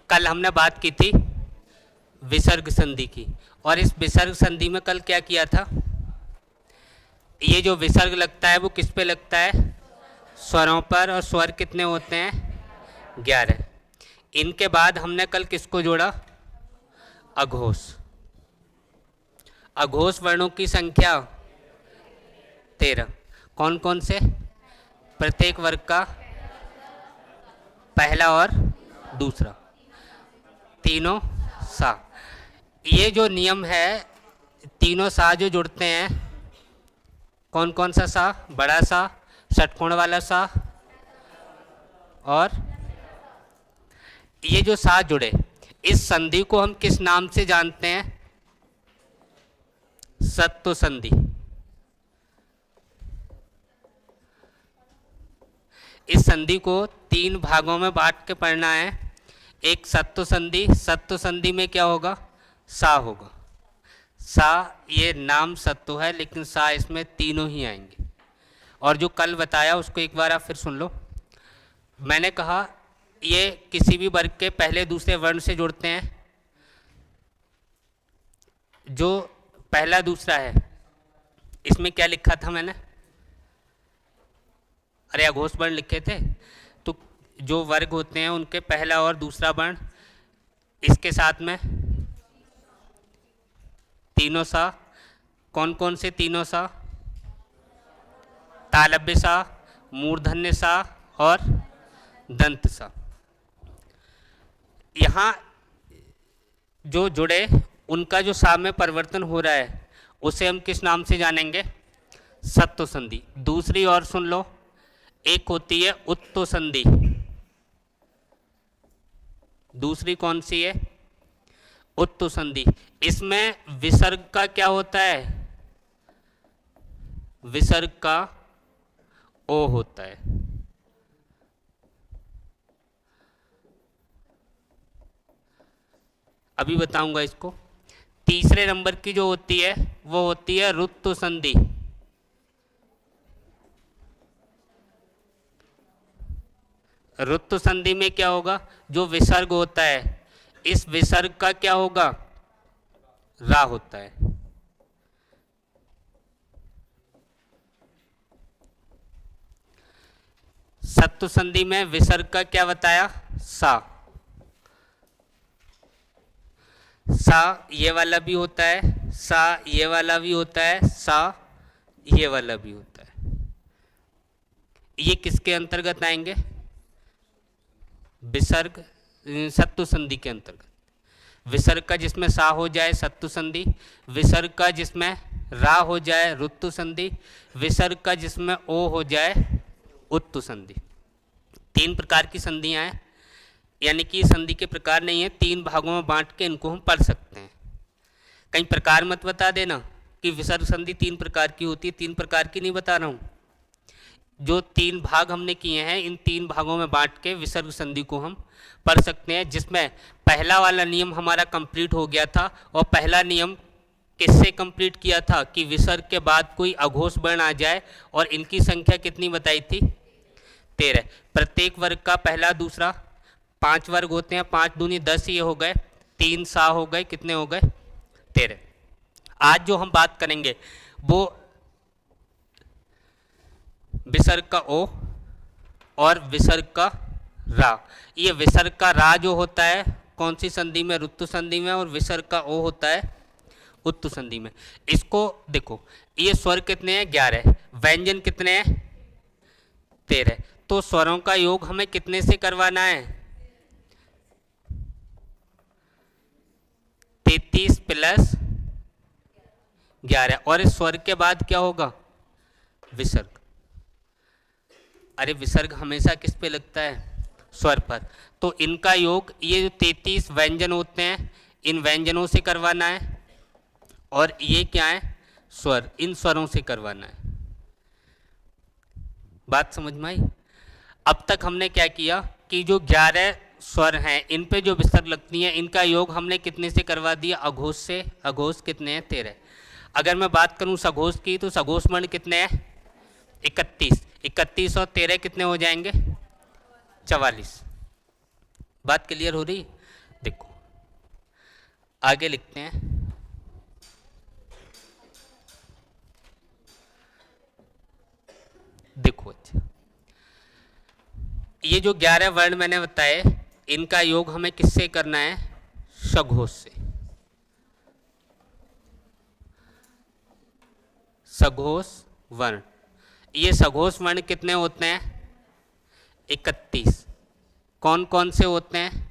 कल हमने बात की थी विसर्ग संधि की, और इस विसर्ग संधि में कल क्या किया था, ये जो विसर्ग लगता है वो किस पे लगता है, स्वरों पर, और स्वर कितने होते हैं 11। इनके बाद हमने कल किसको जोड़ा, अघोष। अघोष वर्णों की संख्या 13। कौन कौन से, प्रत्येक वर्ग का पहला और दूसरा, तीनों सा। ये जो नियम है, तीनों सा जो जुड़ते हैं, कौन कौन सा सा, बड़ा सा, षटकोण वाला सा, और ये जो सा जुड़े, इस संधि को हम किस नाम से जानते हैं, सत्व संधि। इस संधि को 3 भागों में बांट के पढ़ना है। एक सत्व संधि, सत्व संधि में क्या होगा, सा होगा। सा ये नाम सत्व है, लेकिन सा इसमें तीनों ही आएंगे। और जो कल बताया उसको एक बार आप फिर सुन लो। मैंने कहा ये किसी भी वर्ग के पहले दूसरे वर्ण से जुड़ते हैं। जो पहला दूसरा है, इसमें क्या लिखा था मैंने, अरे अघोष वर्ण लिखे थे। तो जो वर्ग होते हैं उनके पहला और दूसरा वर्ण, इसके साथ में तीनों सा। कौन कौन से तीनों सा, तालव्य सा, मूर्धन्य सा और दंत सा। यहाँ जो जुड़े उनका जो सा में परिवर्तन हो रहा है उसे हम किस नाम से जानेंगे, सत्व संधि। दूसरी और सुन लो, एक होती है उत्तो संधि। दूसरी कौन सी है, उत्तो संधि। इसमें विसर्ग का क्या होता है, विसर्ग का ओ होता है। अभी बताऊंगा इसको। तीसरे नंबर की जो होती है वो होती है ऋतु संधि। ऋतु संधि में क्या होगा, जो विसर्ग होता है, इस विसर्ग का क्या होगा, रा होता है। सत्व संधि में विसर्ग का क्या बताया, सा। सा ये वाला भी होता है, सा ये वाला भी होता है, सा ये वाला भी होता है। ये किसके अंतर्गत आएंगे, विसर्ग सत्व संधि के अंतर्गत। विसर्ग का जिसमें सा हो जाए सत्व संधि, विसर्ग का जिसमें रा हो जाए ऋतु संधि, विसर्ग का जिसमें ओ हो जाए उत्तु संधि। 3 प्रकार की संधियां हैं, यानी कि संधि के प्रकार नहीं है, 3 भागों में बांट के इनको हम पढ़ सकते हैं। कहीं प्रकार मत बता देना कि विसर्ग संधि 3 प्रकार की होती है, 3 प्रकार की नहीं बता रहा हूँ। जो 3 भाग हमने किए हैं, इन 3 भागों में बांट के विसर्ग संधि को हम पढ़ सकते हैं, जिसमें पहला वाला नियम हमारा कंप्लीट हो गया था। और पहला नियम किससे कंप्लीट किया था कि विसर्ग के बाद कोई अघोष वर्ण आ जाए, और इनकी संख्या कितनी बताई थी, 13। प्रत्येक वर्ग का पहला दूसरा, 5 वर्ग होते हैं, 5 दूनी 10, ये हो गए 3 सा हो गए, कितने हो गए 13। आज जो हम बात करेंगे वो विसर्ग का ओ और विसर्ग का रा। ये विसर्ग का रा जो होता है कौन सी संधि में, ऋतु संधि में, और विसर्ग का ओ होता है उत्तु संधि में। इसको देखो, ये स्वर कितने हैं 11, व्यंजन कितने हैं 13। तो स्वरों का योग हमें कितने से करवाना है, 33 प्लस 11। और इस स्वर के बाद क्या होगा, विसर्ग। अरे विसर्ग हमेशा किस पे लगता है, स्वर पर। तो इनका योग, ये जो 33 व्यंजन होते हैं, इन व्यंजनों से करवाना है, और ये क्या है, स्वर, इन स्वरों से करवाना है। बात समझ में आई। अब तक हमने क्या किया कि जो 11 स्वर हैं इन पे जो विसर्ग लगती हैं, इनका योग हमने कितने से करवा दिया, अघोष से। अघोष कितने हैं 13। अगर मैं बात करूं सघोष की, तो सघोष वर्ण कितने हैं 31। 31 और 13 कितने हो जाएंगे 44। बात क्लियर हो रही। आगे लिखते हैं। देखो अच्छा, ये जो 11 वर्ण मैंने बताए, इनका योग हमें किससे करना है? सघोष से। सघोष वर्ण, ये सघोष वर्ण कितने होते हैं? 31। कौन कौन से होते हैं?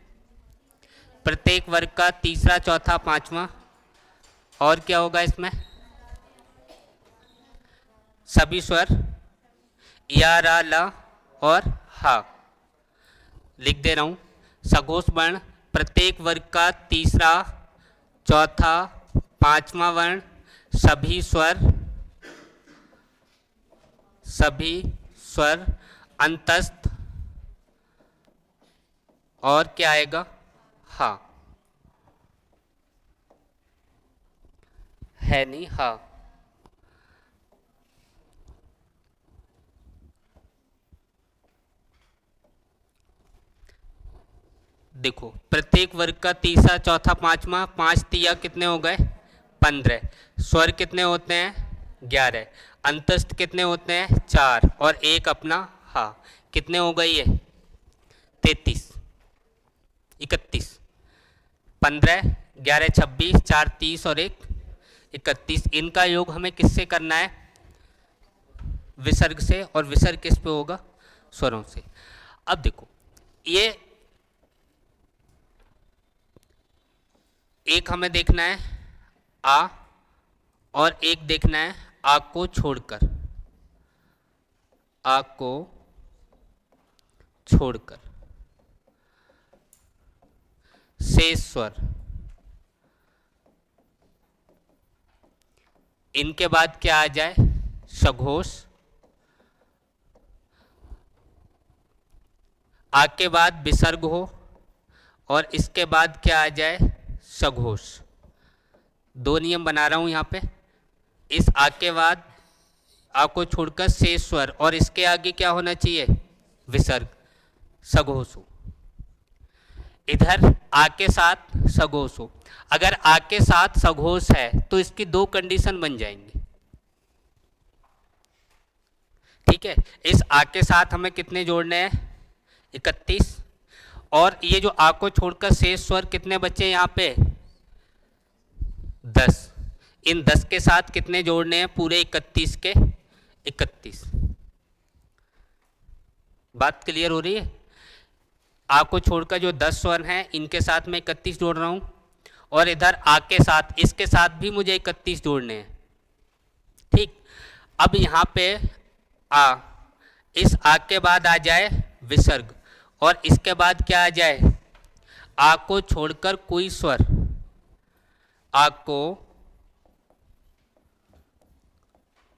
प्रत्येक वर्ग का तीसरा, चौथा, पांचवा। और क्या होगा इसमें? सभी स्वर, या, रा, ला और हा। लिख दे रहा हूं, सघोष वर्ण प्रत्येक वर्ग का तीसरा, चौथा, पांचवा वर्ण, सभी स्वर, सभी स्वर, अंतस्थ और क्या आएगा? हा। है नहीं? हा। देखो, प्रत्येक वर्ग का तीसरा, चौथा, पांचवा, 5 तिया कितने हो गए? 15। स्वर कितने होते हैं? 11। अंतस्थ कितने होते हैं? 4 और एक अपना हा। कितने हो गए ये? 33, 31, 15, 11, 26, 4, 30 और एक 31। इनका योग हमें किससे करना है? विसर्ग से। और विसर्ग किस पे होगा? स्वरों से। अब देखो, ये एक हमें देखना है आ, और एक देखना है आ को छोड़कर। आ को छोड़कर शेष स्वर। इनके बाद क्या आ जाए? सघोष। आ के बाद विसर्ग हो और इसके बाद क्या आ जाए? सघोष। दो नियम बना रहा हूं यहां पे। इस आ के बाद आ को छोड़कर शेष स्वर और इसके आगे क्या होना चाहिए? विसर्ग, सघोष हो। इधर आ के साथ सघोष हो। अगर आ के साथ सघोष है तो इसकी दो कंडीशन बन जाएंगी। ठीक है, इस आ के साथ हमें कितने जोड़ने हैं? 31। और ये जो आ को छोड़कर शेष स्वर कितने बचे यहाँ पे? 10। इन 10 के साथ कितने जोड़ने हैं? पूरे 31 के 31। बात क्लियर हो रही है? आ को छोड़कर जो 10 स्वर हैं इनके साथ मैं 31 जोड़ रहा हूं, और इधर आ के साथ, इसके साथ भी मुझे 31 जोड़ने हैं। ठीक, अब यहां पे आ, इस आ के बाद आ जाए विसर्ग, और इसके बाद क्या आ जाए? आ को छोड़कर कोई स्वर। आ को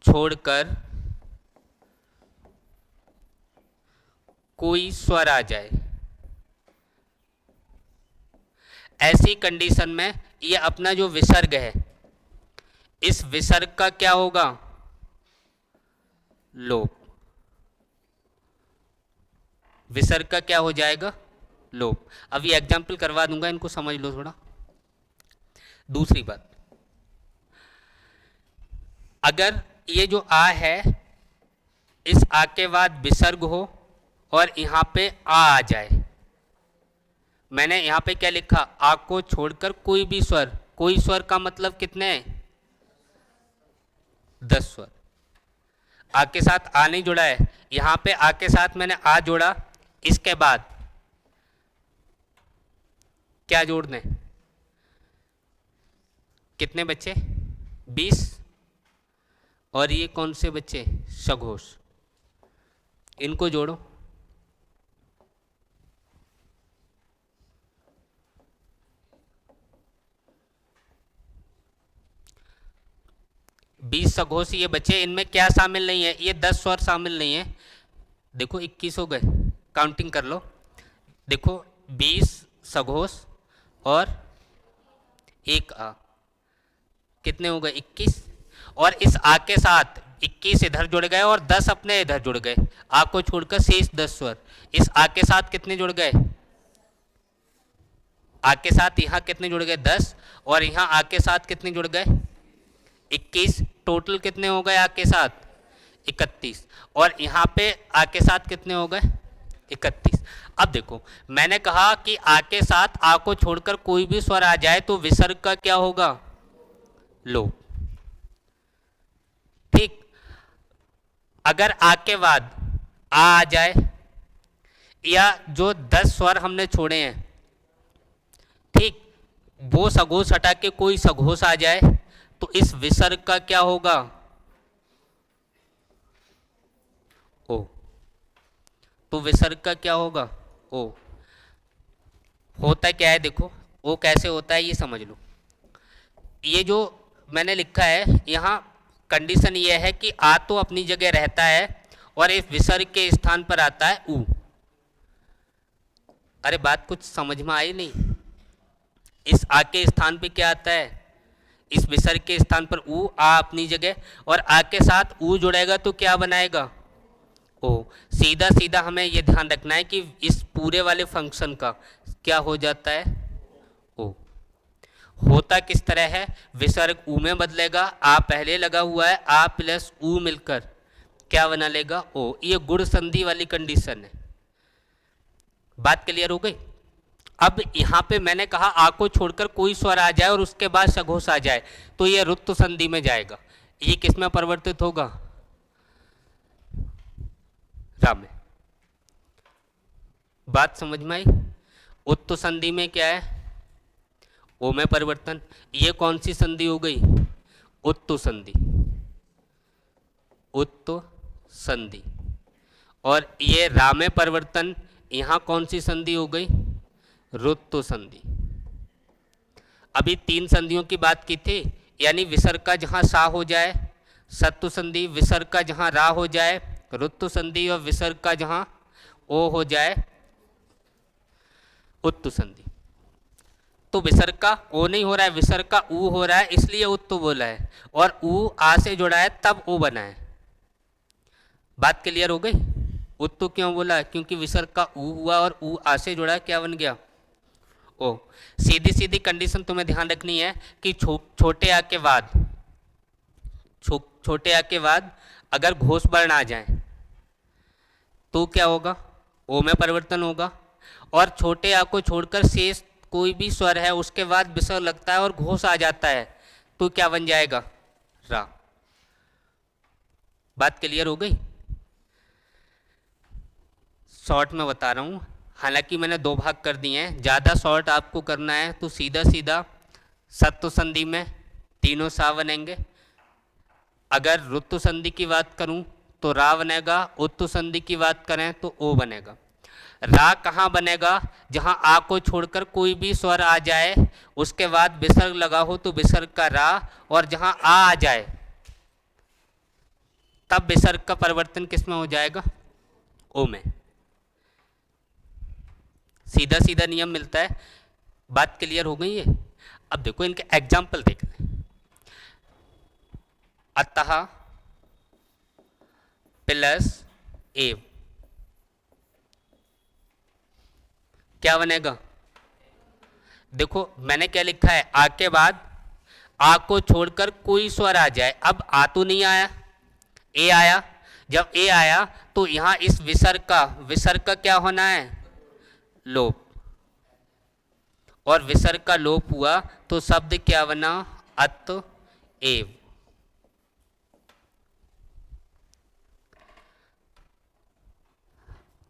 छोड़कर कोई स्वर आ जाए। ऐसी कंडीशन में ये अपना जो विसर्ग है, इस विसर्ग का क्या होगा? लोप। विसर्ग का क्या हो जाएगा? लोप। अब ये एग्जाम्पल करवा दूंगा, इनको समझ लो थोड़ा। दूसरी बात, अगर ये जो आ है, इस आ के बाद विसर्ग हो और यहां पे आ जाए। मैंने यहां पे क्या लिखा? आ को छोड़कर कोई भी स्वर। कोई स्वर का मतलब कितने? 10 स्वर। आ के साथ आ नहीं जुड़ा है, यहां पे आ के साथ मैंने आ जोड़ा। इसके बाद क्या जोड़ने? कितने बच्चे? 20। और ये कौन से बच्चे? सघोष। इनको जोड़ो। बीस सघोष ये बच्चे, इनमें क्या शामिल नहीं है? ये 10 स्वर शामिल नहीं है। देखो 21 हो गए, काउंटिंग कर लो। देखो 20 सघोष और एक आ, कितने हो गए? 21। और इस आ के साथ 21 इधर जुड़ गए और 10 अपने इधर जुड़ गए। आ को छोड़कर शेष 10 स्वर। इस आ के साथ कितने जुड़ गए? आके साथ यहाँ कितने जुड़ गए 10, और यहाँ आके साथ कितने जुड़ गए 21, टोटल कितने हो गए आके साथ 31, और यहाँ पे आके साथ कितने हो गए 31। अब देखो मैंने कहा कि आके साथ आ को छोड़कर कोई भी स्वर आ जाए तो विसर्ग का क्या होगा, लोप। ठीक, अगर आ के बाद आ जाए, या जो 10 स्वर हमने छोड़े हैं, ठीक, वो सघोष हटा के कोई सघोष आ जाए तो इस विसर्ग का क्या होगा, ओ। तो विसर्ग का क्या होगा, ओ। होता क्या है देखो, ओ कैसे होता है ये समझ लो। ये जो मैंने लिखा है यहाँ कंडीशन ये है कि आ तो अपनी जगह रहता है और इस विसर्ग के स्थान पर आता है ऊ। अरे बात कुछ समझ में आई नहीं, इस आ के स्थान पे क्या आता है, इस विसर्ग के स्थान पर ऊ, आ अपनी जगह, और आ के साथ ऊ जुड़ेगा तो क्या बनाएगा, ओ। सीधा सीधा हमें ये ध्यान रखना है कि इस पूरे वाले फंक्शन का क्या हो जाता है, ओ। होता किस तरह है, विसर्ग ऊ में बदलेगा, आ पहले लगा हुआ है, आ प्लस ऊ मिलकर क्या बना लेगा, ओ। ये गुण संधि वाली कंडीशन है। बात क्लियर हो गई। अब यहां पे मैंने कहा आ को छोड़कर कोई स्वर आ जाए और उसके बाद सघोष आ जाए तो ये रुत्व संधि में जाएगा। ये किस में परिवर्तित होगा, रा में। बात समझ में आई। उत्तु संधि में क्या है, ओ में परिवर्तन। ये कौन सी संधि हो गई, उत्तु संधि, उत्तु संधि। और ये रा में परिवर्तन, यहां कौन सी संधि हो गई, रुत्तु संधि। अभी 3 संधियों की बात की थी, यानी विसर्ग का जहां सा हो जाए सत्तु संधि, विसर्ग का जहां रा हो जाए रुत्तु संधि, और विसर्ग का जहां ओ हो जाए उत्तु संधि। तो विसर्ग का ओ नहीं हो रहा है, विसर्ग का ऊ हो रहा है, इसलिए उत्तु बोला है, और ऊ आ से जुड़ा है तब ओ बना है। बात क्लियर हो गई। उत्तु क्यों बोला, क्योंकि विसर्ग का ऊ हुआ और ऊ आ से जुड़ा, क्या बन गया, ओ। सीधी सीधी कंडीशन तुम्हें ध्यान रखनी है कि छोटे आ के बाद, छोटे आ के बाद अगर घोष वर्ण आ जाए तो क्या होगा, ओ में परिवर्तन होगा, और छोटे आ को छोड़कर शेष कोई भी स्वर है उसके बाद विसर्ग लगता है और घोष आ जाता है तो क्या बन जाएगा, रा। बात क्लियर हो गई। शॉर्ट में बता रहा हूं, हालांकि मैंने 2 भाग कर दिए हैं, ज़्यादा शॉर्ट आपको करना है तो सीधा सीधा सत्तु संधि में तीनों सा बनेंगे। अगर रुत्तु संधि की बात करूं तो रा बनेगा, उत्तु संधि की बात करें तो ओ बनेगा। रा कहाँ बनेगा, जहां आ को छोड़कर कोई भी स्वर आ जाए उसके बाद विसर्ग लगा हो तो विसर्ग का रा, और जहां आ जाए तब विसर्ग का परिवर्तन किस में हो जाएगा, ओ में। सीधा सीधा नियम मिलता है। बात क्लियर हो गई है। अब देखो इनके एग्जाम्पल देख लें। अतः प्लस एव क्या बनेगा, देखो मैंने क्या लिखा है, आ के बाद आ को छोड़कर कोई स्वर आ जाए। अब आ तो नहीं आया, ए आया। जब ए आया तो यहां इस विसर्ग का क्या होना है, लोप, और विसर्ग का लोप हुआ तो शब्द क्या बना, अत एव।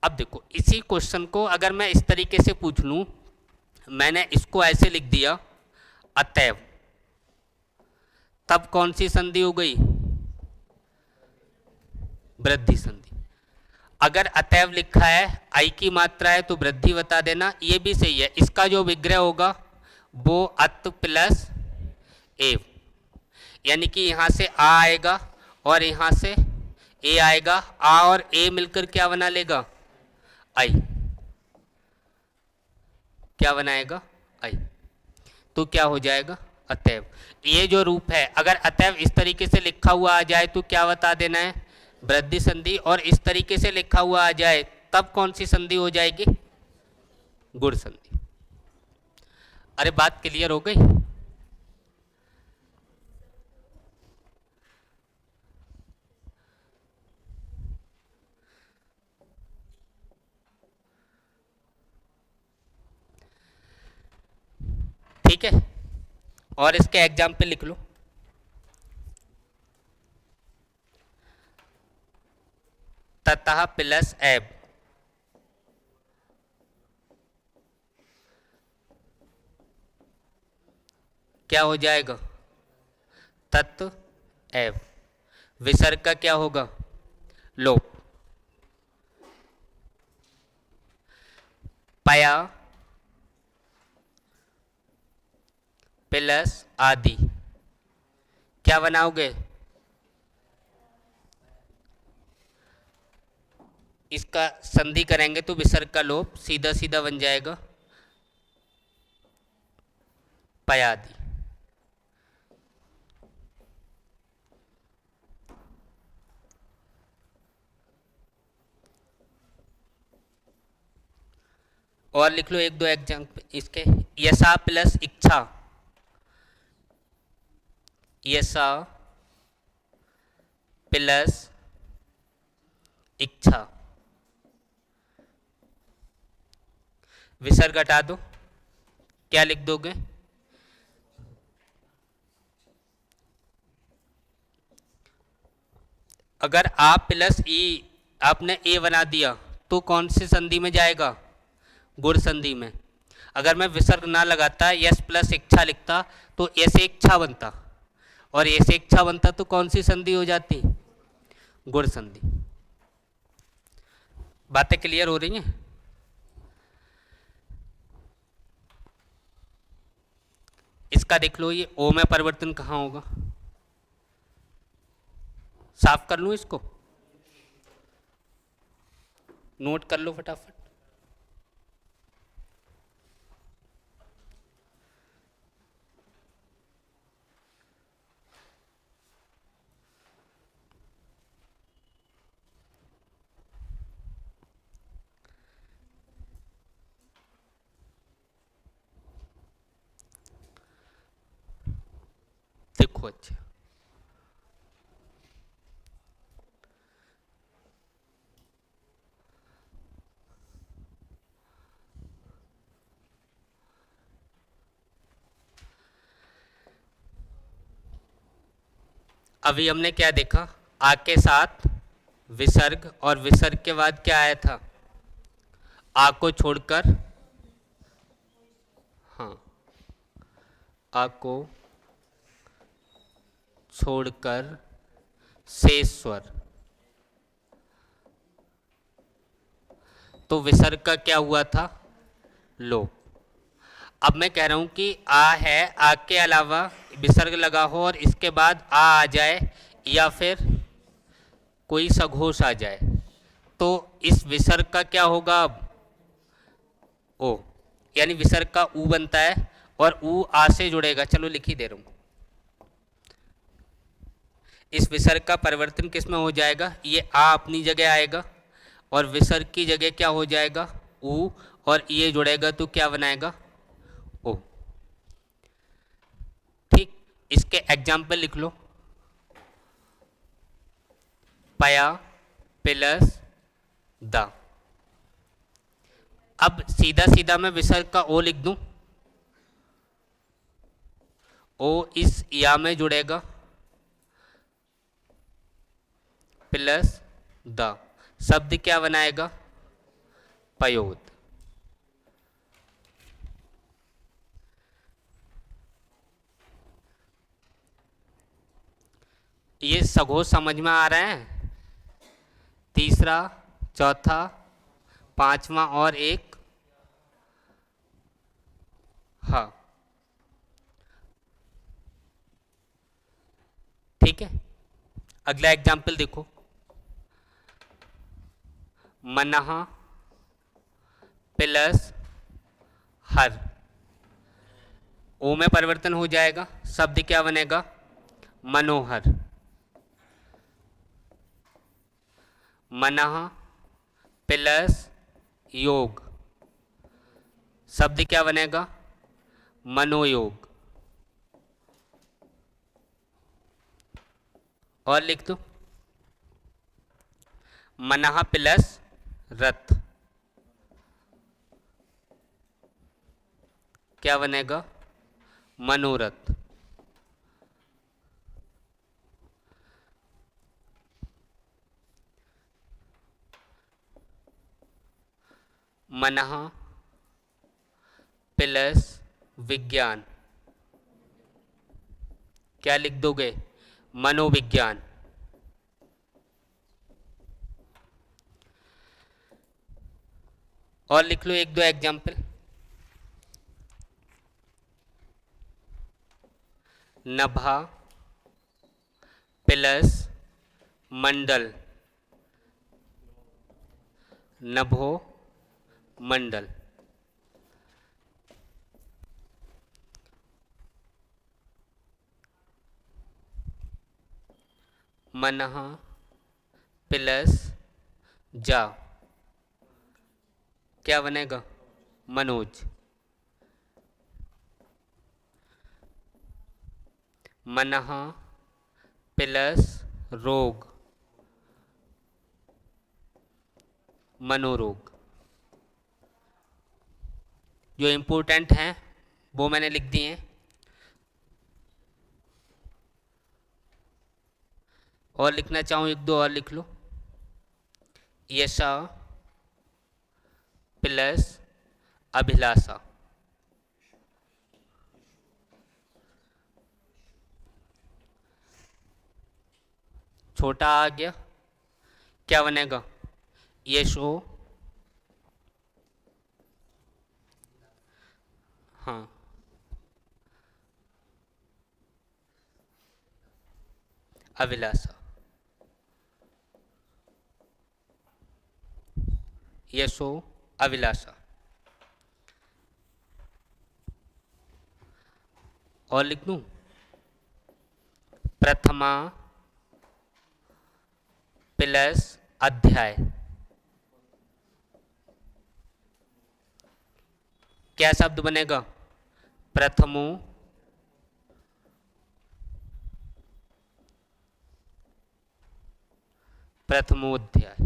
अब देखो इसी क्वेश्चन को अगर मैं इस तरीके से पूछ लूं, मैंने इसको ऐसे लिख दिया अतएव, तब कौन सी संधि हो गई, वृद्धि संधि। अगर अतएव लिखा है आई की मात्रा है तो वृद्धि बता देना, ये भी सही है। इसका जो विग्रह होगा वो अत प्लस एव, यानी कि यहां से आ आएगा और यहां से ए आएगा, आ और ए मिलकर क्या बना लेगा, आई। क्या बनाएगा, आई। तो क्या हो जाएगा, अतएव। ये जो रूप है, अगर अतएव इस तरीके से लिखा हुआ आ जाए तो क्या बता देना है, वृद्धि संधि, और इस तरीके से लिखा हुआ आ जाए तब कौन सी संधि हो जाएगी, गुण संधि। अरे बात क्लियर हो गई? ठीक है, और इसके एग्जाम्पल लिख लो। ततः प्लस एब, क्या हो जाएगा? तत्व एव। विसर्ग का क्या होगा? लोप। पया प्लस आदि, क्या बनाओगे? इसका संधि करेंगे तो विसर्ग का लोप सीधा सीधा बन जाएगा पयादि। और लिख लो एक दो एग्जाम्पल इसके। यशा प्लस इच्छा, यशा प्लस इच्छा, विसर्ग हटा दो, क्या लिख दोगे? अगर आप प्लस ई आपने ए बना दिया तो कौन सी संधि में जाएगा? गुण संधि में। अगर मैं विसर्ग ना लगाता यश प्लस इच्छा लिखता तो ऐसे इच्छा बनता, और ऐसे इच्छा बनता तो कौन सी संधि हो जाती? गुण संधि। बातें क्लियर हो रही हैं? इसका देख लो, ये ओ में परिवर्तन कहाँ होगा? साफ कर लूँ इसको, नोट कर लो फटाफट। देखो अच्छा, अभी हमने क्या देखा? आ के साथ विसर्ग, और विसर्ग के बाद क्या आया था? आ को छोड़कर, हाँ, आ को छोड़कर शेष स्वर। तो विसर्ग का क्या हुआ था? लोप। अब मैं कह रहा हूं कि आ है, आ के अलावा विसर्ग लगा हो और इसके बाद आ जाए, या फिर कोई सघोष आ जाए, तो इस विसर्ग का क्या होगा? अब ओ, यानी विसर्ग का ऊ बनता है, और ऊ आ से जुड़ेगा। चलो लिख ही दे रहा हूं। इस विसर्ग का परिवर्तन किस में हो जाएगा? ये आ अपनी जगह आएगा और विसर्ग की जगह क्या हो जाएगा? ऊ, और ये जुड़ेगा तो क्या बनाएगा? ओ। ठीक, इसके एग्जाम्पल लिख लो। पया प्लस द। अब सीधा सीधा मैं विसर्ग का ओ लिख दूं, ओ इस या में जुड़ेगा प्लस द, शब्द क्या बनाएगा? पयोद। ये सघोष समझ में आ रहा है? तीसरा, चौथा, पांचवा और एक, हाँ ठीक है। अगला एग्जाम्पल देखो, मनः प्लस हर, ओ में परिवर्तन हो जाएगा, शब्द क्या बनेगा? मनोहर। मनः प्लस योग, शब्द क्या बनेगा? मनोयोग। और लिख दो मनः प्लस रथ, क्या बनेगा? मनोरथ। मनः प्लस विज्ञान, क्या लिख दोगे? मनोविज्ञान। और लिख लो एक दो एग्जाम्पल। नभा प्लस मंडल, नभो मंडल। मनः प्लस जा, क्या बनेगा? मनोज। मनः प्लस रोग, मनोरोग। जो इम्पोर्टेंट हैं वो मैंने लिख दिए हैं। और लिखना चाहूँ एक दो और लिख लो। यशा प्लस अभिलाषा, छोटा आ गया, क्या बनेगा? यशो, हाँ, अभिलाषा। यशो अभिलाषा। और लिख दूं प्रथमा प्लस अध्याय, क्या शब्द बनेगा? प्रथमो प्रथमोध्याय।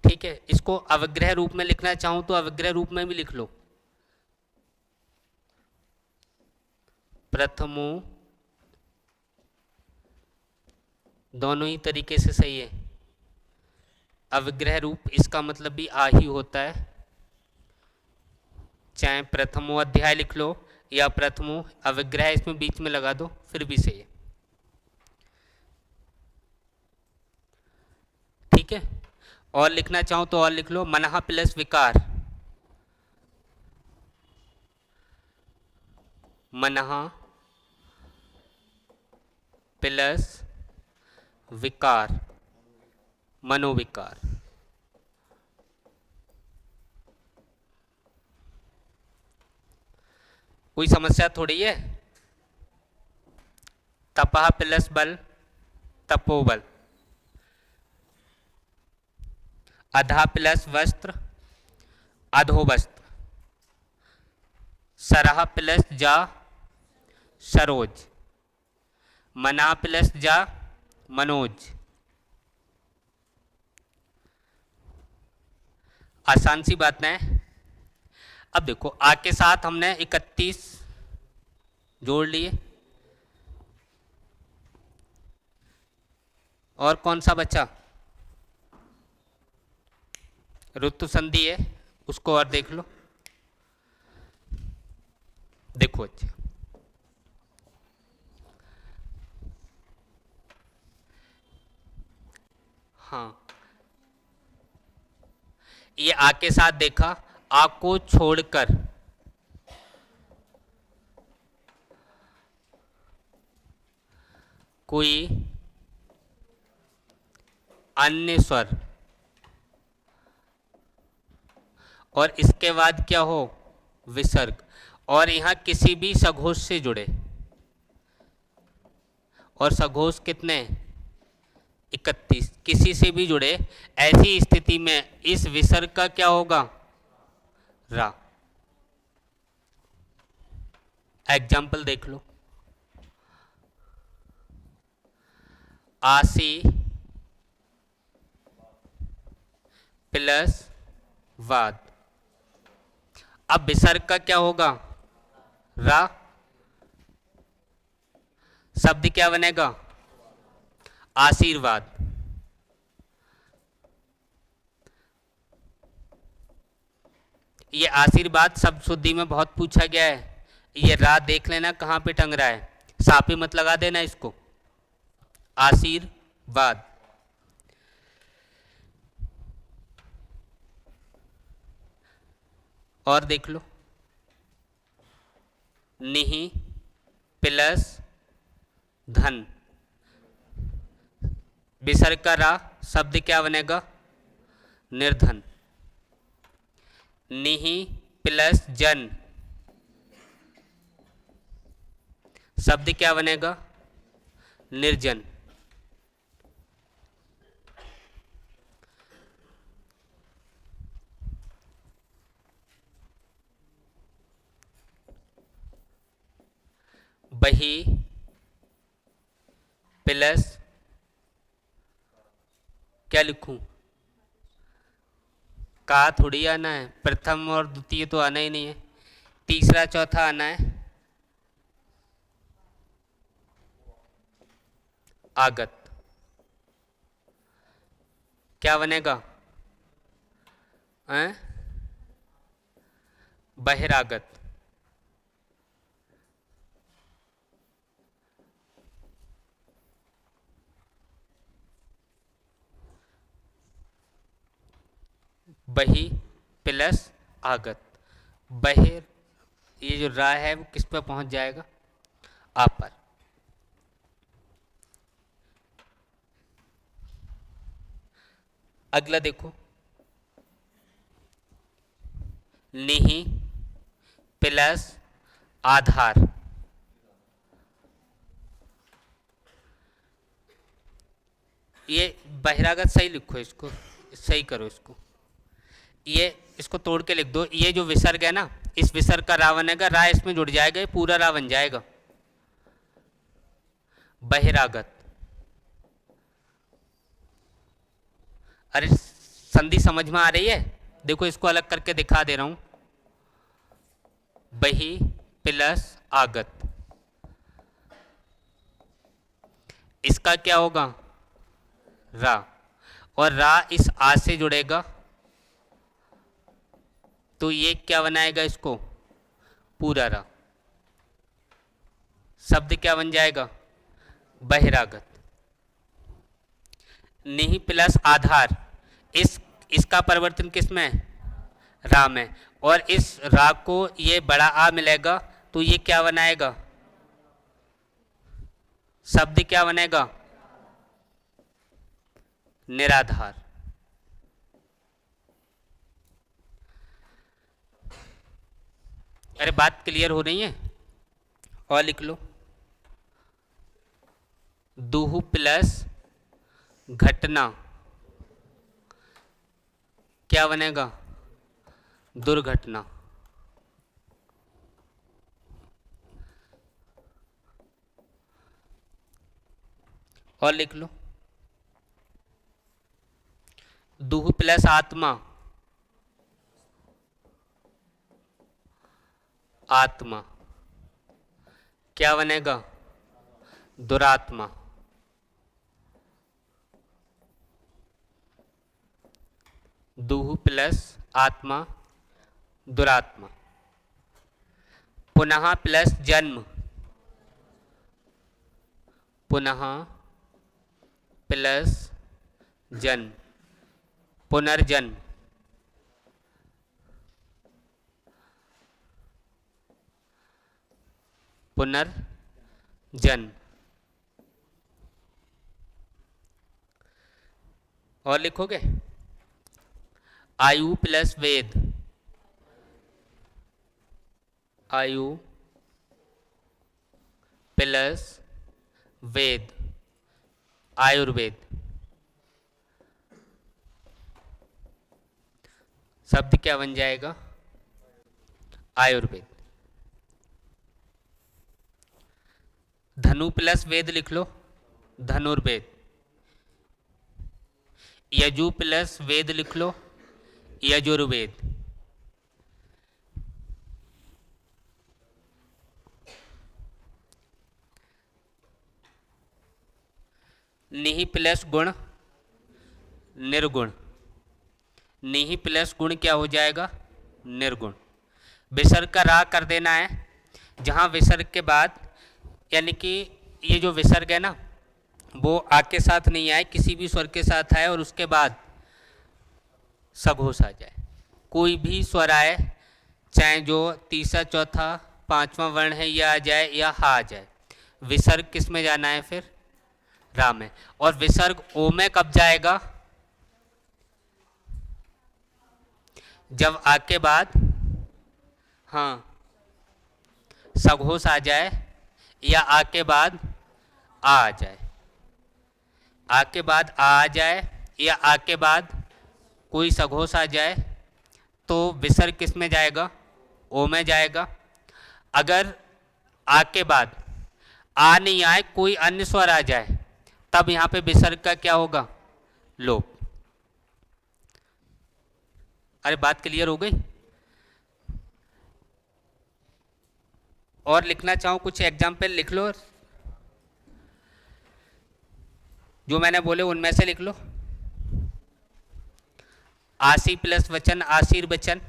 ठीक है, इसको अवग्रह रूप में लिखना चाहूं तो अवग्रह रूप में भी लिख लो। प्रथमो, दोनों ही तरीके से सही है। अवग्रह रूप इसका मतलब भी आ ही होता है, चाहे प्रथमो अध्याय लिख लो या प्रथमो अवग्रह इसमें बीच में लगा दो, फिर भी सही है। ठीक है, और लिखना चाहूं तो और लिख लो मनः प्लस विकार, मनः प्लस विकार, मनोविकार। कोई समस्या थोड़ी है। तपः प्लस बल, तपोबल। अधा प्लस वस्त्र, अधोवस्त्र। सरह प्लस जा, सरोज। मना प्लस जा, मनोज। आसान सी बात है। अब देखो आ के साथ हमने 31 जोड़ लिए, और कौन सा बचा? ऋतु संधि है, उसको और देख लो। देखो अच्छा, हाँ, ये आ के साथ देखा, आ को छोड़कर कोई अन्य स्वर, और इसके बाद क्या हो? विसर्ग। और यहां किसी भी सघोष से जुड़े, और सघोष कितने? 31 किसी से भी जुड़े, ऐसी स्थिति में इस विसर्ग का क्या होगा? रा। एग्जाम्पल देख लो, आसी प्लस वाद। अब विसर्ग का क्या होगा? रा। शब्द क्या बनेगा? आशीर्वाद। ये आशीर्वाद शब्द शुद्धि में बहुत पूछा गया है। ये रा देख लेना कहाँ पे टंग रहा है, सापे मत लगा देना इसको। आशीर्वाद। और देख लो, निहि प्लस धन, विसर्ग का रा, शब्द क्या बनेगा? निर्धन। निहि प्लस जन, शब्द क्या बनेगा? निर्जन। बही प्लस क्या लिखूं? का थोड़ी आना है, प्रथम और द्वितीय तो आना ही नहीं है, तीसरा चौथा आना है। आगत क्या बनेगा? बहिरागत। बही प्लस आगत, बहिर, ये जो रा है वो किस पर पहुंच जाएगा? आ पर। अगला देखो, निहि प्लस आधार, ये बहिरागत सही लिखो, इसको सही करो, ये इसको तोड़ के लिख दो। ये जो विसर्ग है ना, इस विसर्ग का रा बनेगा, रा इसमें जुड़ जाएगा, ये पूरा रा बन जाएगा। बहिरागत। अरे संधि समझ में आ रही है? देखो इसको अलग करके दिखा दे रहा हूं, बही प्लस आगत, इसका क्या होगा? रा, और रा इस आ से जुड़ेगा तो ये क्या बनाएगा? इसको पूरा रा, शब्द क्या बन जाएगा? बहिरागत। निहि प्लस आधार, इसका परिवर्तन किस में? रा में, और इस रा को ये बड़ा आ मिलेगा तो ये क्या बनाएगा? शब्द क्या बनेगा? निराधार। अरे बात क्लियर हो रही है? और लिख लो, दुहु प्लस घटना क्या बनेगा? दुर्घटना। और लिख लो, दुहु प्लस आत्मा, आत्मा क्या बनेगा? दुरात्मा। दुहु प्लस आत्मा, दुरात्मा। पुनः प्लस जन्म, पुनः प्लस जन्म, पुनर्जन्म। पुनर्जन्म। और लिखोगे, आयु प्लस वेद, आयु प्लस वेद, आयुर्वेद। शब्द क्या बन जाएगा? आयुर्वेद। धनु प्लस वेद लिख लो, धनुर्वेद। यजु प्लस वेद लिख लो, यजुर्वेद। निहि प्लस गुण निर्गुण, निहि प्लस गुण क्या हो जाएगा? निर्गुण। विसर्ग का रा कर देना है, जहाँ विसर्ग के बाद, यानी कि ये जो विसर्ग है ना वो आ के साथ नहीं आए, किसी भी स्वर के साथ आए और उसके बाद सघोष आ जाए। कोई भी स्वर आए, चाहे जो तीसरा चौथा पांचवा वर्ण है यह आ जाए या हा आ जाए, विसर्ग किस में जाना है? फिर रा में। और विसर्ग ओ में कब जाएगा? जब आ के बाद हाँ सघोष आ जाए या आ के बाद आ जाए, आ के बाद आ जाए या आ के बाद कोई सघोष आ जाए, तो विसर्ग किस में जाएगा? ओ में जाएगा। अगर आ के बाद आ नहीं आए, कोई अन्य स्वर आ जाए, तब यहाँ पे विसर्ग का क्या होगा? लोप। अरे बात क्लियर हो गई? और लिखना चाहूँ कुछ एग्जाम्पल लिख लो, जो मैंने बोले उनमें से लिख लो। आसी प्लस वचन आशीर्वचन,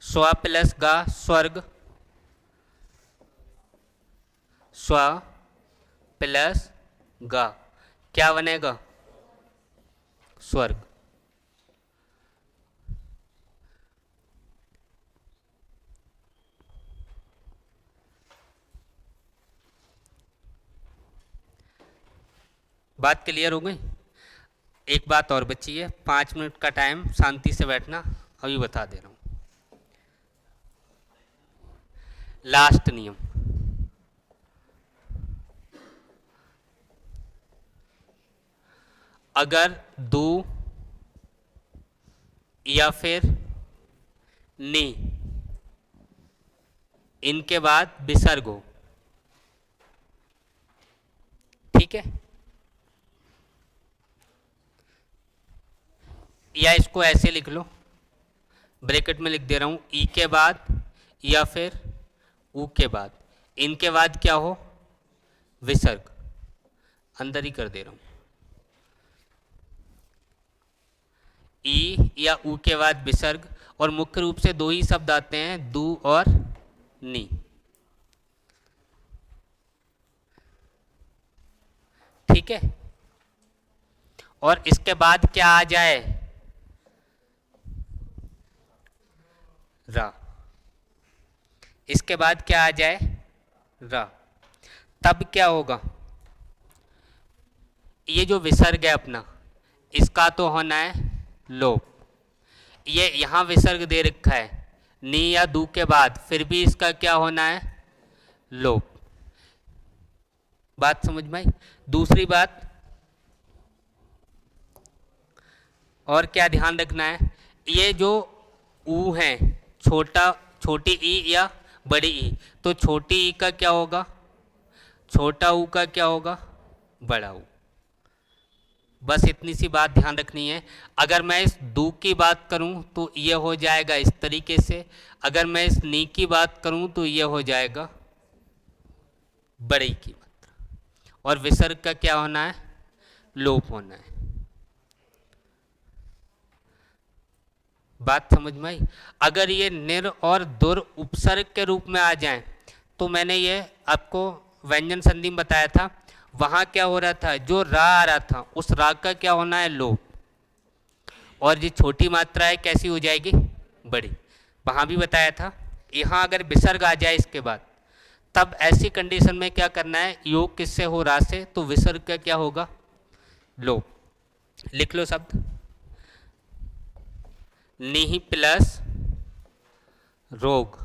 स्व प्लस गा स्वर्ग, स्व प्लस गा क्या बनेगा? स्वर्ग। बात क्लियर हो गई? एक बात और बची है, 5 मिनट का टाइम, शांति से बैठना, अभी बता दे रहा हूं। लास्ट नियम, अगर दू या फिर नी इनके बाद विसर्ग हो, ठीक है, या इसको ऐसे लिख लो, ब्रैकेट में लिख दे रहा हूं, ई के बाद या फिर ऊ के बाद, इनके बाद क्या हो? विसर्ग। अंदर ही कर दे रहा हूं, ई या ऊ के बाद विसर्ग। और मुख्य रूप से दो ही शब्द आते हैं, दू और नी, ठीक है। और इसके बाद क्या आ जाए? रा। इसके बाद क्या आ जाए? रा। तब क्या होगा? ये जो विसर्ग है अपना, इसका तो होना है लोप। ये यहां विसर्ग दे रखा है नी या दू के बाद, फिर भी इसका क्या होना है? लोप। बात समझ में आई? दूसरी बात और क्या ध्यान रखना है, ये जो ऊ है, छोटी ई या बड़ी ई, तो छोटी ई का क्या होगा? छोटा ऊ का क्या होगा? बड़ा ऊ। बस इतनी सी बात ध्यान रखनी है। अगर मैं इस दू की बात करूं तो ये हो जाएगा इस तरीके से, अगर मैं इस नी की बात करूं तो ये हो जाएगा बड़ी की मात्रा, और विसर्ग का क्या होना है? लोप होना है। बात समझ में आई? अगर ये निर और दुर उपसर्ग के रूप में आ जाएं, तो मैंने ये आपको व्यंजन संधि में बताया था, वहां क्या हो रहा था? जो रा आ रहा था उस रा का क्या होना है? लोप। और ये छोटी मात्रा है कैसी हो जाएगी? बड़ी। वहां भी बताया था। यहां अगर विसर्ग आ जाए इसके बाद, तब ऐसी कंडीशन में क्या करना है? योग किससे हो? रा से, तो विसर्ग का क्या होगा? लोप। लिख लो शब्द, निहि प्लस रोग।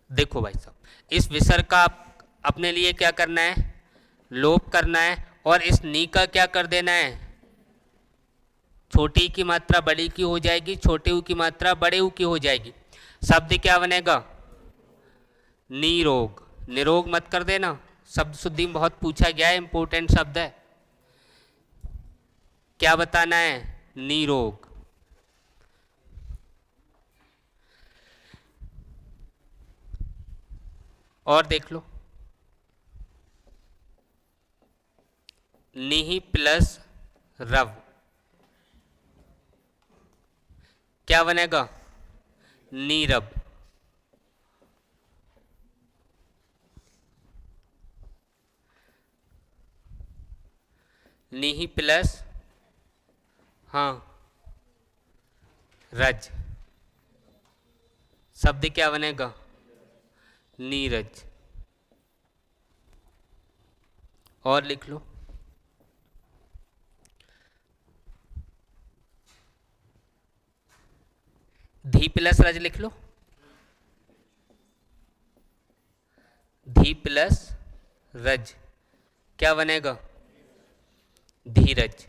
देखो भाई साहब, इस विसर्ग का अपने लिए क्या करना है? लोप करना है, और इस नी का क्या कर देना है? छोटी की मात्रा बड़ी की हो जाएगी, छोटे ऊ की मात्रा बड़े ऊ की हो जाएगी। शब्द क्या बनेगा? निरोग। निरोग मत कर देना, शब्द शुद्धि में बहुत पूछा गया है, इंपॉर्टेंट शब्द है। क्या बताना है? निरोग। और देख लो, निहि प्लस रव क्या बनेगा? नीरव। निहि प्लस हाँ रज, शब्द क्या बनेगा? नीरज। और लिख लो, धी प्लस रज लिख लो, धी प्लस रज क्या बनेगा? धीरज।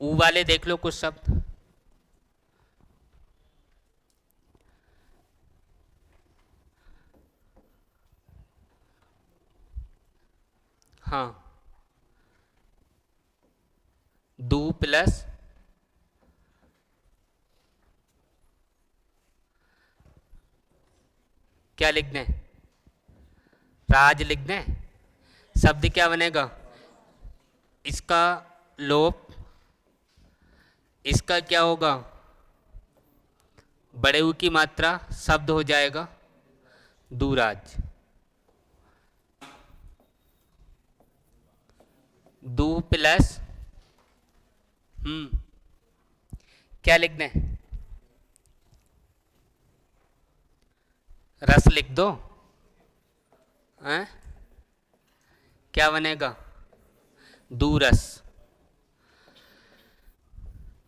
ऊ वाले देख लो कुछ शब्द, हाँ दू प्लस क्या लिखना है? राज लिखना है। शब्द क्या बनेगा? इसका लोप, इसका क्या होगा? बड़े ऊ की मात्रा, शब्द हो जाएगा दूराज। दू प्लस क्या लिखना है? रस लिख दो। हैं? क्या बनेगा? दूरस।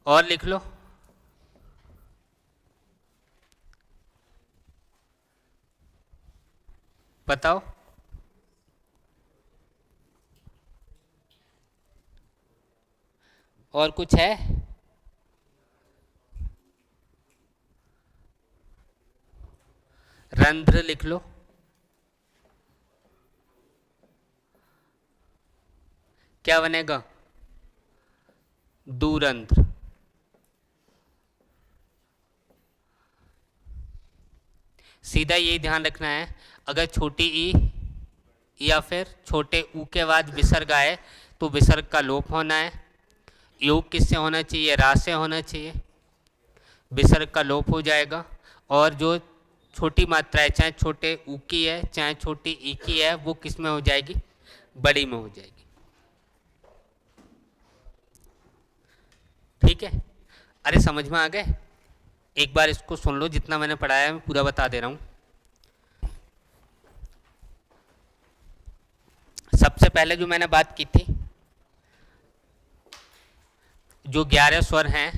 और लिख लो, बताओ। और कुछ है? रंध्र लिख लो, क्या बनेगा? दूरंध्र। सीधा यही ध्यान रखना है, अगर छोटी ई या फिर छोटे ऊ के बाद विसर्ग आए तो विसर्ग का लोप होना है। योग किससे होना चाहिए? रा से होना चाहिए, विसर्ग का लोप हो जाएगा। और जो छोटी मात्रा है, चाहे छोटे ऊ की है चाहे छोटी ई की है, वो किस में हो जाएगी? बड़ी में हो जाएगी। ठीक है? अरे समझ में आ गए? एक बार इसको सुन लो, जितना मैंने पढ़ाया है मैं पूरा बता दे रहा हूँ। सबसे पहले जो मैंने बात की थी, जो 11 स्वर हैं,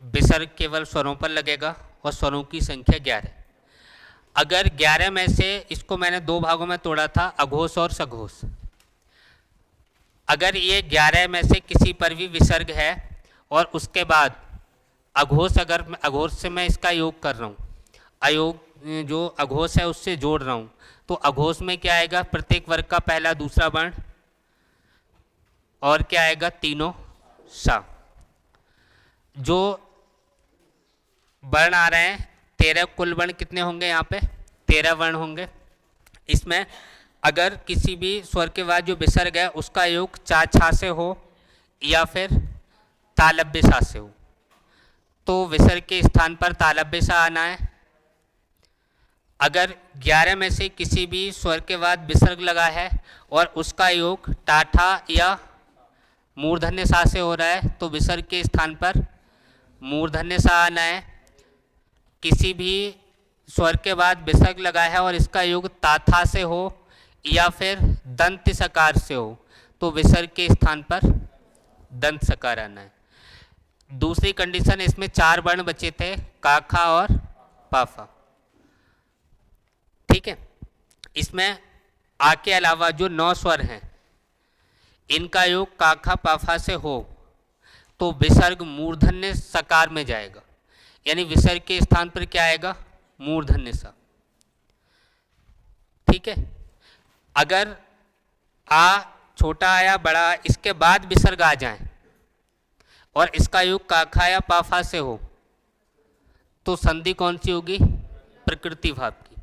विसर्ग केवल स्वरों पर लगेगा और स्वरों की संख्या 11। अगर 11 में से, इसको मैंने दो भागों में तोड़ा था, अघोष और सघोष। अगर ये 11 में से किसी पर भी विसर्ग है और उसके बाद अघोष, अगर अघोष से मैं इसका योग कर रहा हूँ, अयोग जो अघोष है उससे जोड़ रहा हूँ, तो अघोष में क्या आएगा? प्रत्येक वर्ग का पहला दूसरा वर्ण, और क्या आएगा? तीनों सा। जो वर्ण आ रहे हैं, 13 कुल वर्ण कितने होंगे? यहाँ पे 13 वर्ण होंगे। इसमें अगर किसी भी स्वर के बाद जो विसर्ग है उसका योग चा छा से हो या फिर तालब्य सा से हो, तो विसर्ग के स्थान पर तालब्य सा आना है। अगर 11 में से किसी भी स्वर के बाद विसर्ग लगा है और उसका योग टाठा या मूर्धन्य सा से हो रहा है, तो विसर्ग के स्थान पर मूर्धन्य सा आना है। किसी भी स्वर के बाद विसर्ग लगा है और इसका योग ताथा से हो या फिर दंत सकार से हो, तो विसर्ग के स्थान पर दंत सकार आना है। दूसरी कंडीशन, इसमें 4 वर्ण बचे थे, काखा और पाफा। ठीक है? इसमें आ के अलावा जो 9 स्वर हैं, इनका योग काखा पाफा से हो तो विसर्ग मूर्धन्य सकार में जाएगा, यानी विसर्ग के स्थान पर क्या आएगा? मूर्धन्य सा। ठीक है। अगर आ छोटा आया बड़ा, इसके बाद विसर्ग आ जाए और इसका योग काखा या पाफा से हो, तो संधि कौन सी होगी? प्रकृति भाव की।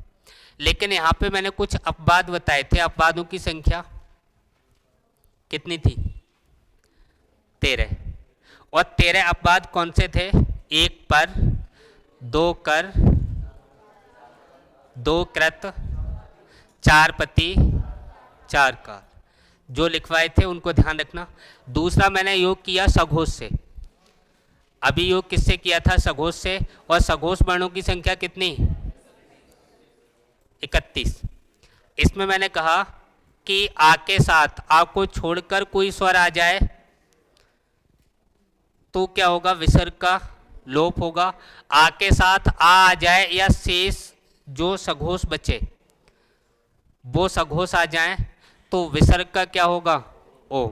लेकिन यहाँ पे मैंने कुछ अपवाद बताए थे। अपवादों की संख्या कितनी थी? 13। और 13 अपवाद कौन से थे? 1 पर, 2 कर, 2 कृत, 4 पति, 4 कार, जो लिखवाए थे उनको ध्यान रखना। दूसरा मैंने योग किया सघोष से। अभी योग किससे किया था? सघोष से। और सघोष वर्णों की संख्या कितनी? 31। इसमें मैंने कहा कि आ के साथ, आ को छोड़कर कोई स्वर आ जाए तो क्या होगा? विसर्ग का लोप होगा। आ के साथ आ जाए या शेष जो सघोष बचे वो सघोष आ जाए तो विसर्ग का क्या होगा? ओ।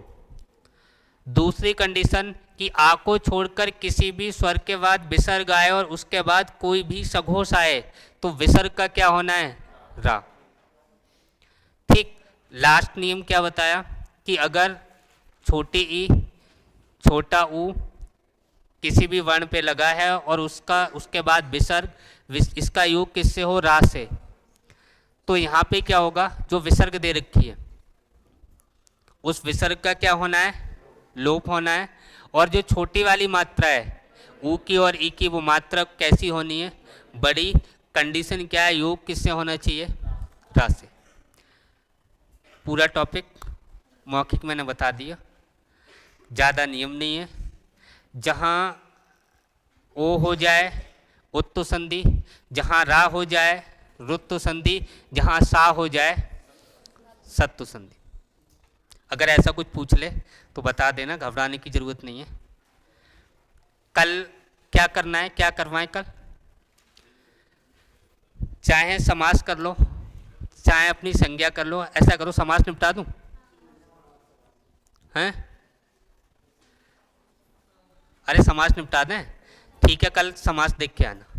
दूसरी कंडीशन कि आ को छोड़कर किसी भी स्वर के बाद विसर्ग आए और उसके बाद कोई भी सघोष आए तो विसर्ग का क्या होना है? रा। ठीक। लास्ट नियम क्या बताया कि अगर छोटी ई, छोटा ऊ किसी भी वर्ण पे लगा है और उसके बाद विसर्ग, इसका योग किससे हो? रा से, तो यहाँ पे क्या होगा? जो विसर्ग दे रखी है उस विसर्ग का क्या होना है? लोप होना है। और जो छोटी वाली मात्रा है ऊ की और ई की, वो मात्रा कैसी होनी है? बड़ी। कंडीशन क्या है? योग किससे होना चाहिए? रा से। पूरा टॉपिक मौखिक मैंने बता दिया, ज़्यादा नियम नहीं है। जहाँ ओ हो जाए उत्तु संधि, जहाँ रा हो जाए रुत्तु संधि, जहाँ सा हो जाए सत्तु संधि। अगर ऐसा कुछ पूछ ले तो बता देना, घबराने की जरूरत नहीं है। कल क्या करना है, क्या करवाएं कल? चाहे समास कर लो, चाहे अपनी संज्ञा कर लो। ऐसा करो, समास निपटा दूं? हैं? अरे समास निपटा दें? ठीक है, कल समास देख के आना।